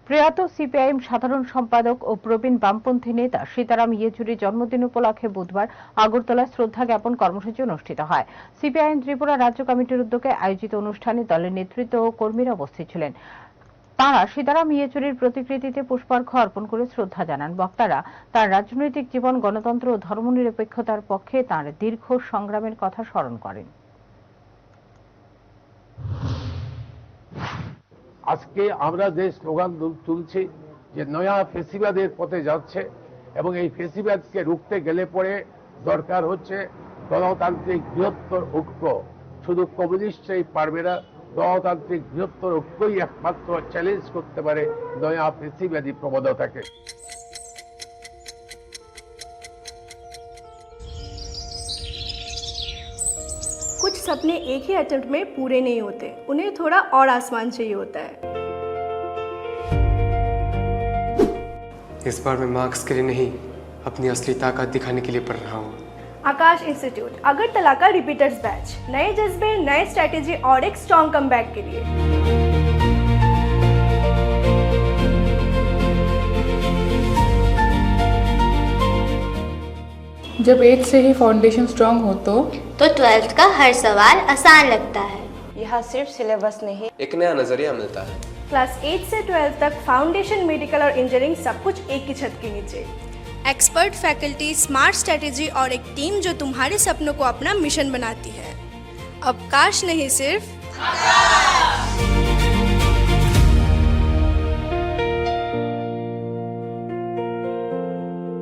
প্রয়াত সিপিআইএম সাধারণ সম্পাদক ও প্রবীণ বামপন্থী নেতা সীতারাম ইয়েচুরির জন্মদিন উপলক্ষে বুধবার আগরতলায় শ্রদ্ধা জ্ঞাপন কর্মসূচি অনুষ্ঠিত হয়। সিপিআইএম ত্রিপুরা রাজ্য কমিটির উদ্যোগে আয়োজিত অনুষ্ঠানে দলের নেতৃত্ব ও কর্মীরা উপস্থিত ছিলেন। তাঁরা সীতারাম ইয়েচুরির প্রতিকৃতিতে পুষ্পার্ঘ্য অর্পণ করে শ্রদ্ধা জানান। বক্তারা তাঁর রাজনৈতিক জীবন, গণতন্ত্র ও ধর্মনিরপেক্ষতার পক্ষে তাঁর দীর্ঘ সংগ্রামের কথা স্মরণ করেন। আজকে আমরা যে স্লোগান তুলছি যে নয়া ফেসিবাদের পথে যাচ্ছে এবং এই ফেসিবাদকে রুখতে গেলে পরে দরকার হচ্ছে গণতান্ত্রিক বৃহত্তর ঐক্য। শুধু কমিউনিস্টরাই পারবে না, গণতান্ত্রিক বৃহত্তর ঐক্যই একমাত্র চ্যালেঞ্জ করতে পারে নয়া ফেসিবাদী প্রবণতাকে। कुछ सपने एक ही अटेम्प्ट में पूरे नहीं होते, उन्हें थोड़ा और आसमान चाहिए होता है। इस बार मैं मार्क्स के लिए नहीं, अपनी असली ताकत दिखाने के लिए पढ़ रहा हूँ। आकाश इंस्टीट्यूट अगरतला का रिपीटर्स बैच, नए जज्बे, नए स्ट्रैटेजी और एक स्ट्रॉन्ग कमबैक के लिए। जब 8th से ही फाउंडेशन स्ट्रांग हो तो 12th का हर सवाल आसान लगता है। यहाँ सिर्फ सिलेबस नहीं, एक नया नजरिया मिलता है। क्लास 8 से 12 तक फाउंडेशन, मेडिकल और इंजीनियरिंग सब कुछ एक ही छत के नीचे। एक्सपर्ट फैकल्टी, स्मार्ट स्ट्रैटेजी और एक टीम जो तुम्हारे सपनों को अपना मिशन बनाती है। अवकाश नहीं, सिर्फ